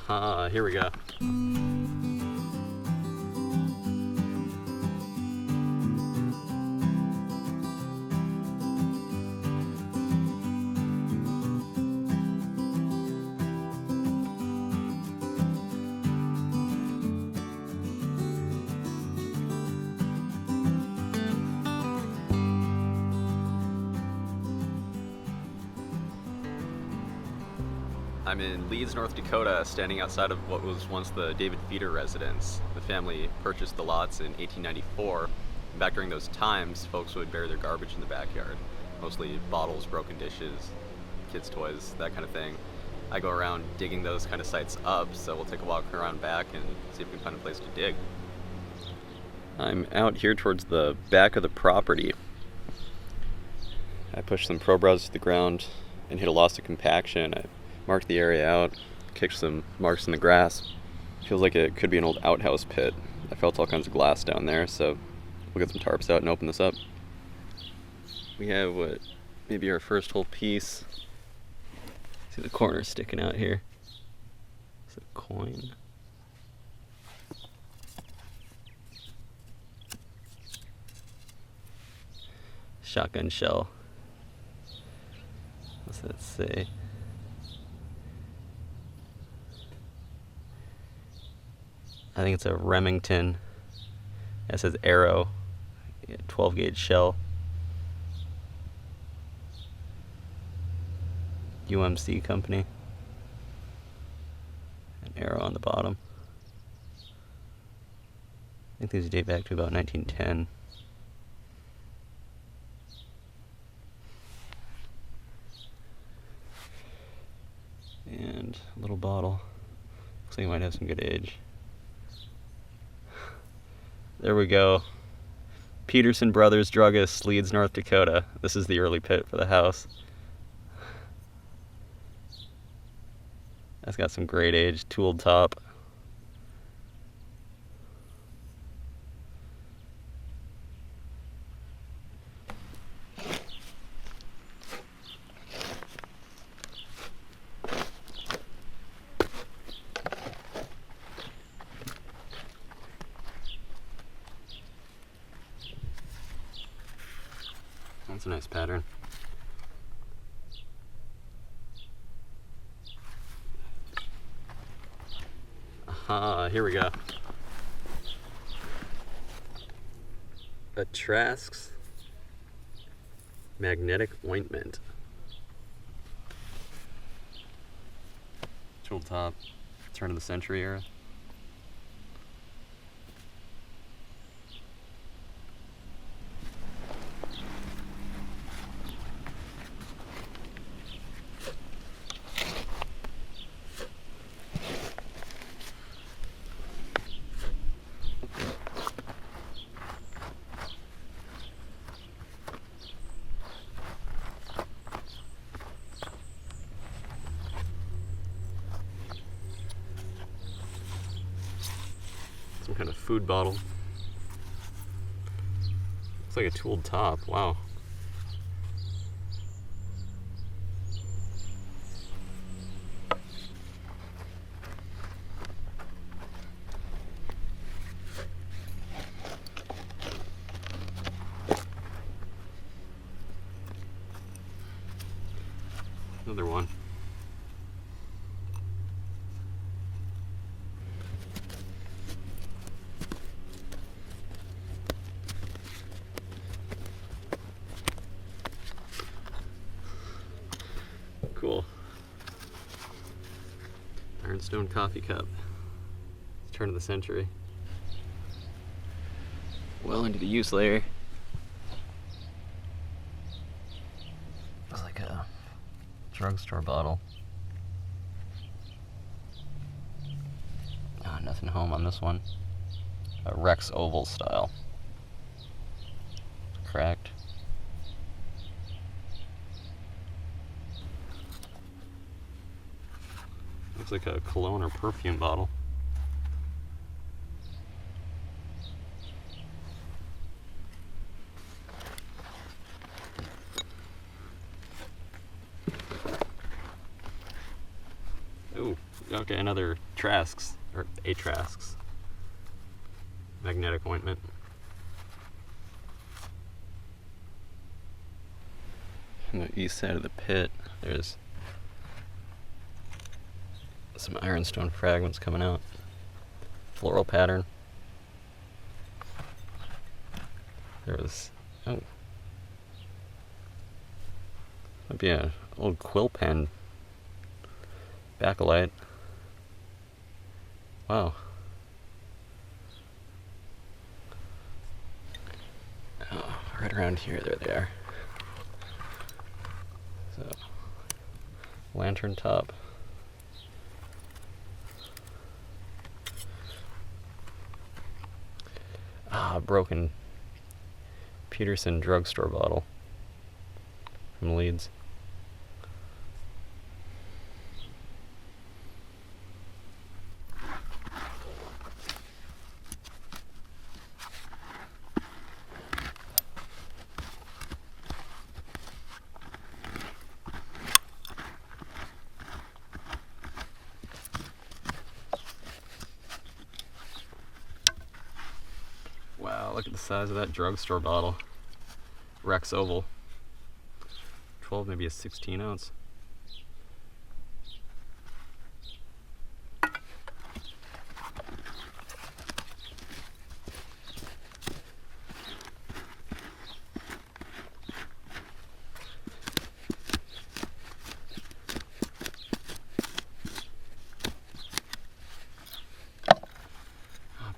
Here we go. I'm in Leeds, North Dakota, standing outside of what was once the David Feeder residence. The family purchased the lots in 1894. Back during those times, folks would bury their garbage in the backyard. Mostly bottles, broken dishes, kids' toys, that kind of thing. I go around digging those kind of sites up, so we'll take a walk around back and see if we can find a place to dig. I'm out here towards the back of the property. I pushed some Pro Bros to the ground and hit a loss of compaction. I marked the area out, kicked some marks in the grass. Feels like it could be an old outhouse pit. I felt all kinds of glass down there, so we'll get some tarps out and open this up. We have what, maybe our first whole piece. See the corner sticking out here. It's a coin. Shotgun shell. What's that say? I think it's a Remington. It says Arrow, 12 gauge shell. UMC company. An arrow on the bottom. I think these date back to about 1910. And a little bottle. Looks like it might have some good age. There we go. Peterson Brothers Druggists, Leeds, North Dakota. This is the early pit for the house. That's got some great age, tooled top. That's a nice pattern. Here we go. A Trask's magnetic ointment. Tool top, turn of the century era. Some kind of food bottle. Looks like a tooled top. Wow. Another one. Cool. Ironstone coffee cup. It's turn of the century. Well into the use layer. Looks like a drugstore bottle. Ah, nothing home on this one. A Rex oval style. Cracked. Looks like a cologne or perfume bottle. Ooh, got Okay, another Trask's, or a Trask's magnetic ointment. On the east side of the pit, there's some ironstone fragments coming out. Floral pattern. There was, oh, might be an old quill pen. Bakelite. Wow. Oh, right around here, there they are. So, lantern top. Ah, broken Peterson drugstore bottle from Leeds. Wow, look at the size of that drugstore bottle. Rex Oval. 12, maybe a 16 ounce.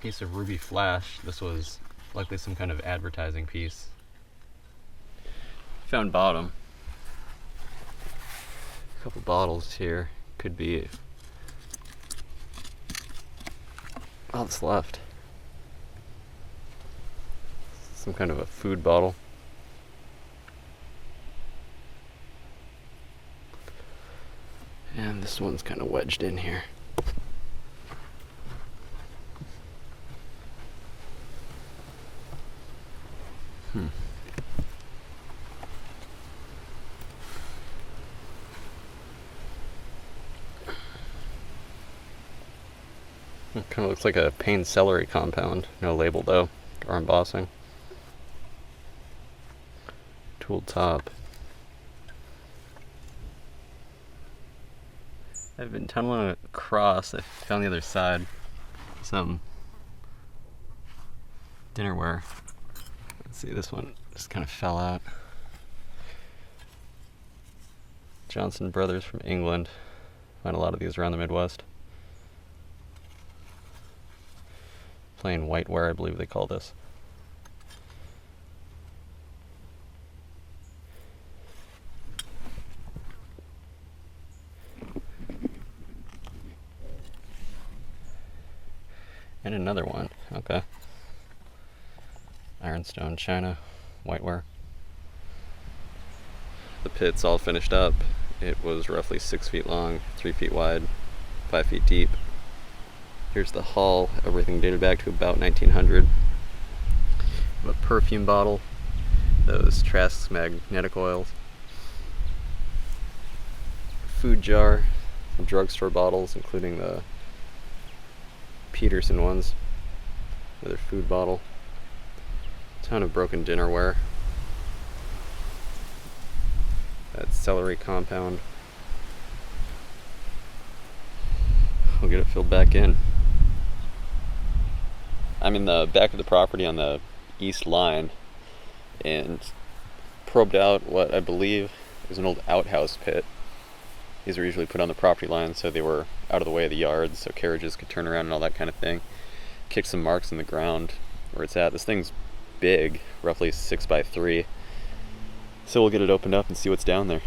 Piece of ruby flash. This was likely some kind of advertising piece. Found bottom. A couple bottles here. Could be all that's left. Some kind of a food bottle. And this one's kind of wedged in here. It kind of looks like a pane celery compound. No label though, or embossing. Tooled top. I've been tunneling across. I found the other side. Some dinnerware. Let's see, this one just kind of fell out. Johnson Brothers from England. Find a lot of these around the Midwest. Plain whiteware, I believe they call this. And another one, okay. Ironstone, china, whiteware. The pit's all finished up. It was roughly 6 feet long, 3 feet wide, 5 feet deep. Here's the hull, everything dated back to about 1900. A perfume bottle, those Trask's magnetic oils. Food jar, some drugstore bottles, including the Peterson ones. Another food bottle. Ton of broken dinnerware. That celery compound. We'll get it filled back in. I'm in the back of the property on the east line and probed out what I believe is an old outhouse pit. These were usually put on the property line so they were out of the way of the yards so carriages could turn around and all that kind of thing. Kicked some marks in the ground where it's at. This thing's big, roughly 6 by 3. So we'll get it opened up and see what's down there.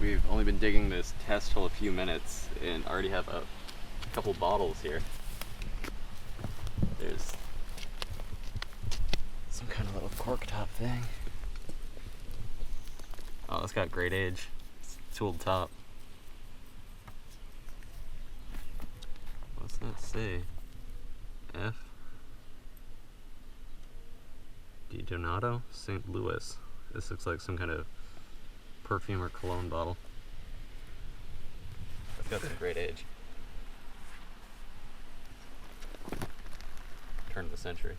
We've only been digging this test hole a few minutes and already have a couple bottles here. There's some kind of little cork top thing. Oh, it's got great age. It's tooled top. What's that say? F. Di Donato, St. Louis. This looks like some kind of perfume or cologne bottle. Got some great age. Turn of the century.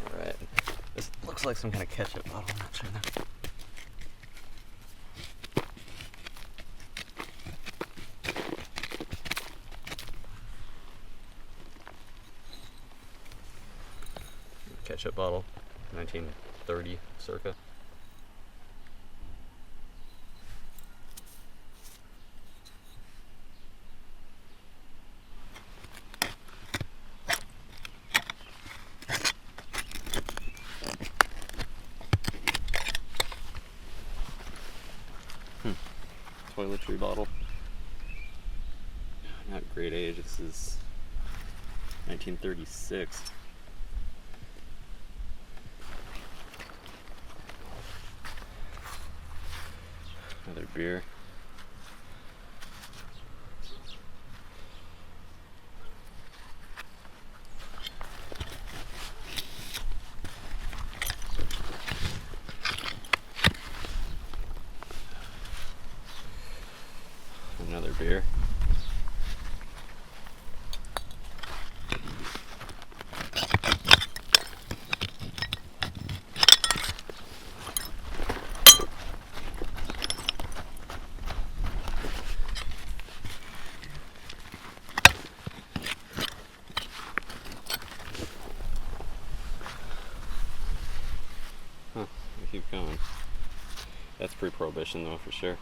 Alright. This looks like some kind of ketchup bottle, I'm not sure now. Ketchup bottle, 1930 circa. Toiletry bottle. Not great age, this is 1936. Another beer. Another beer. Huh, we keep going. That's pre-prohibition though, for sure.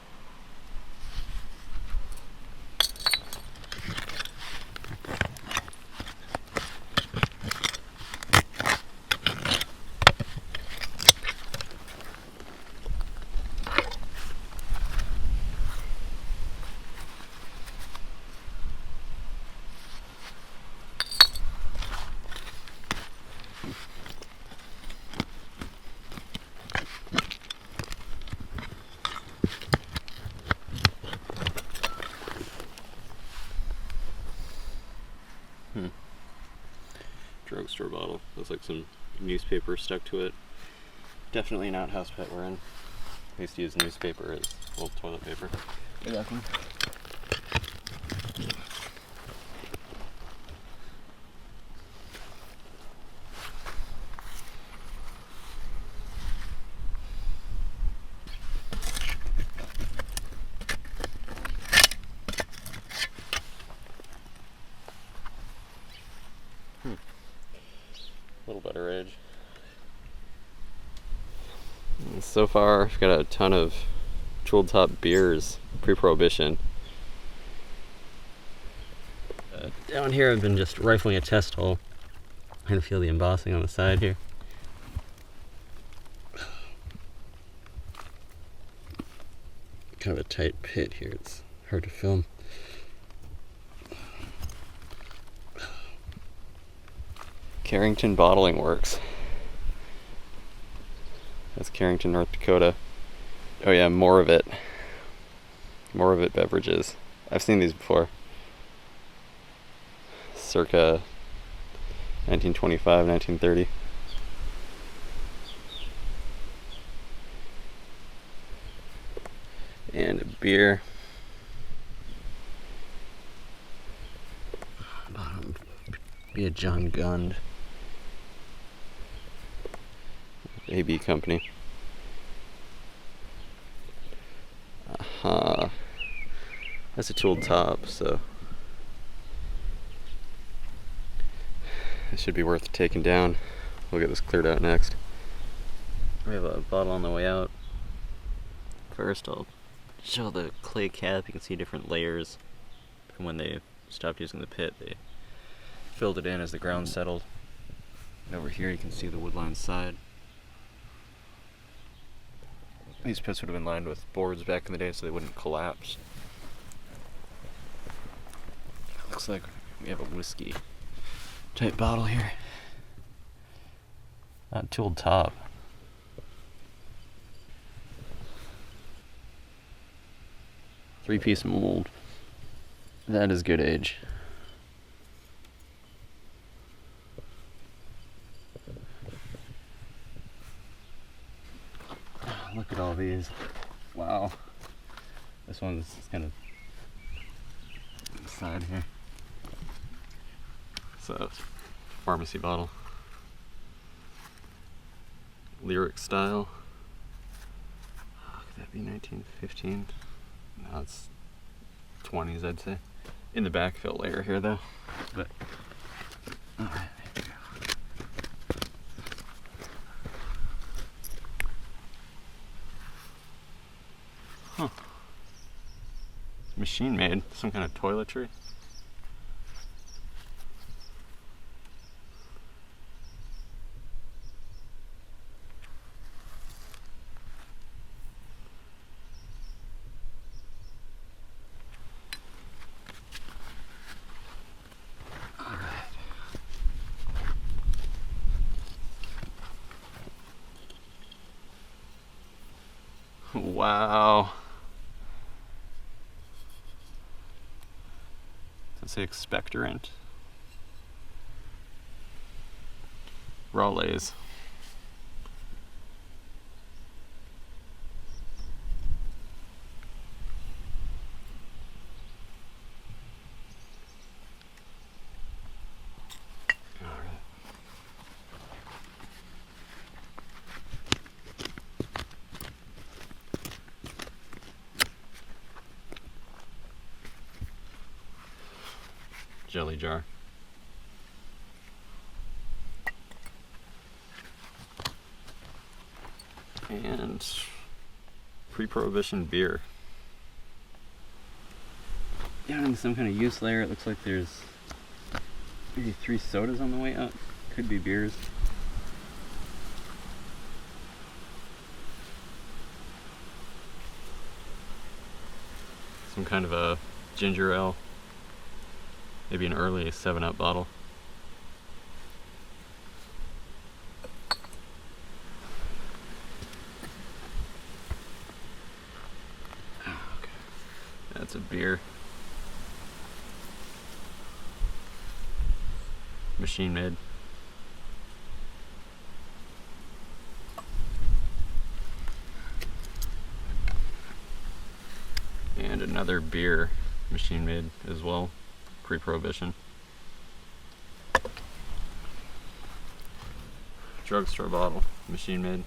Drugstore bottle. Looks like some newspaper stuck to it. Definitely an outhouse pet we're in. I used to use newspaper as old toilet paper. Exactly. A little better age. And so far, I've got a ton of jeweled top beers, pre-prohibition. Down here, I've been just rifling a test hole. I can feel the embossing on the side here. Kind of a tight pit here. It's hard to film. Carrington Bottling Works. That's Carrington, North Dakota. Oh yeah, more of it. More of it beverages. I've seen these before. Circa 1925, 1930. And a beer. Bottom be a John Gund. AB company. That's a tooled top, so it should be worth taking down. We'll get this cleared out next. We have a bottle on the way out. First, I'll show the clay cap. You can see different layers. And when they stopped using the pit, they filled it in as the ground settled. And over here, you can see the woodline side. These pits would have been lined with boards back in the day so they wouldn't collapse. Looks like we have a whiskey type bottle here. Not tooled top. Three-piece mold. That is good age. Look at at all these. Wow. This one's kind of on the side here. It's a pharmacy bottle. Lyric style. Oh, could that be 1915? No, it's 20s, I'd say. In the backfill layer here, though. But alright, there we go. Huh. Machine made. Some kind of toiletry. Wow. Does it say expectorant? Rawleys. Jelly jar. And pre-prohibition beer. Down in some kind of use layer, it looks like there's maybe 3 sodas on the way up. Could be beers. Some kind of a ginger ale. Maybe an early 7-Up bottle. Okay. That's a beer. Machine made. And another beer, machine made as well. Pre-prohibition. Drugstore bottle, machine made.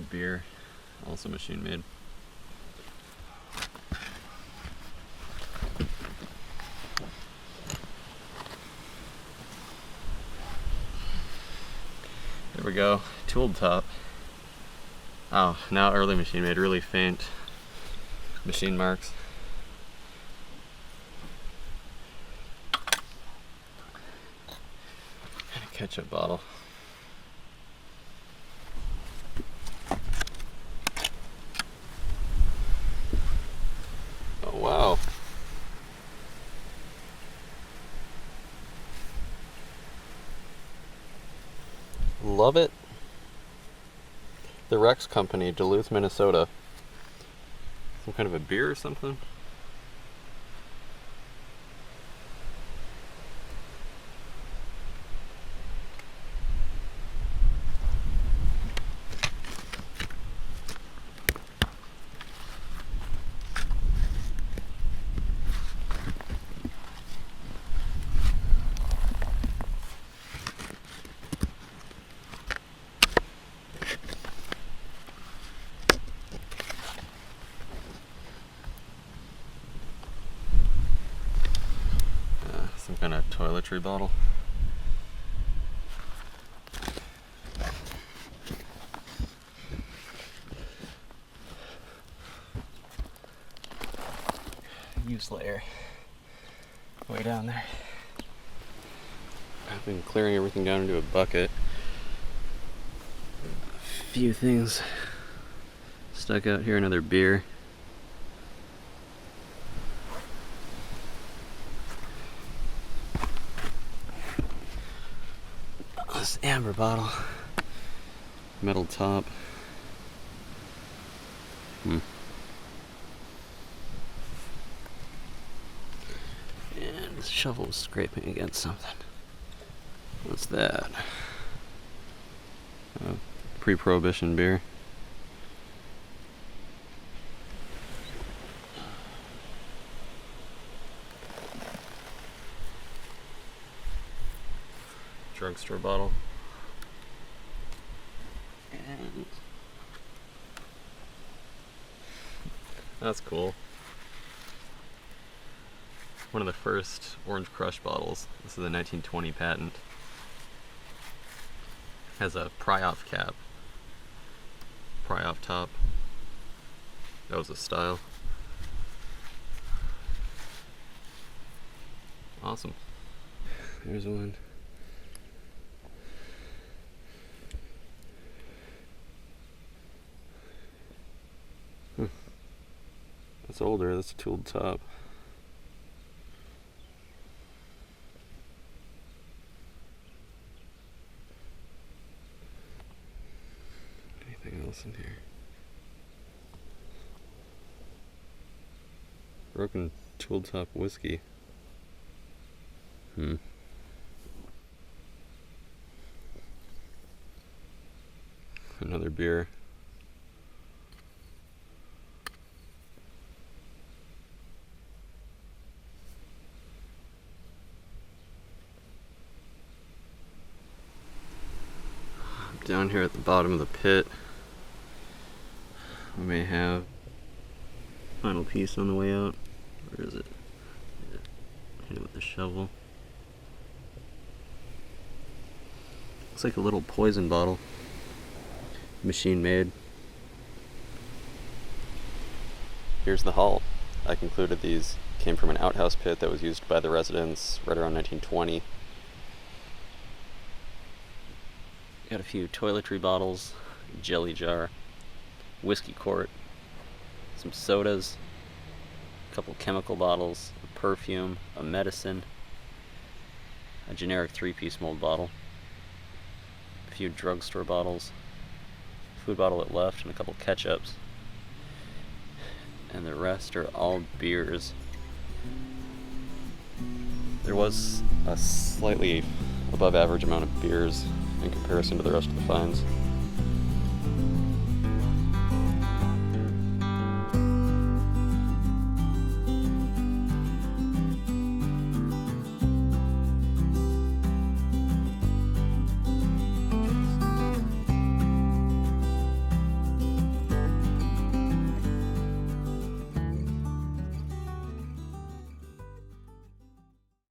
Beer, also machine made. There we go, tooled top. Oh, now early machine made, really faint machine marks. And a ketchup bottle. Oh wow. Love it. The Rex Company, Duluth, Minnesota. Some kind of a beer or something? Some kind of toiletry bottle. Use layer way down there. I've been clearing everything down into a bucket. A few things stuck out here, another beer. This amber bottle, metal top, Hmm. And the shovel was scraping against something. What's that? Pre-Prohibition beer. Drugstore bottle. And that's cool. One of the first Orange Crush bottles. This is a 1920 patent. Has a pry-off cap. Pry-off top. That was a style. Awesome. There's one. That's older, that's a tooled top. Anything else in here? Broken tooled top whiskey. Another beer. Down here at the bottom of the pit, we may have final piece on the way out. Where is it? Hit it with the shovel. Looks like a little poison bottle. Machine made. Here's the hull. I concluded these came from an outhouse pit that was used by the residents right around 1920. Got a few toiletry bottles, jelly jar, whiskey quart, some sodas, a couple chemical bottles, a perfume, a medicine, a generic 3-piece mold bottle, a few drugstore bottles, food bottle at left, and a couple ketchups. And the rest are all beers. There was a slightly above average amount of beers in comparison to the rest of the finds.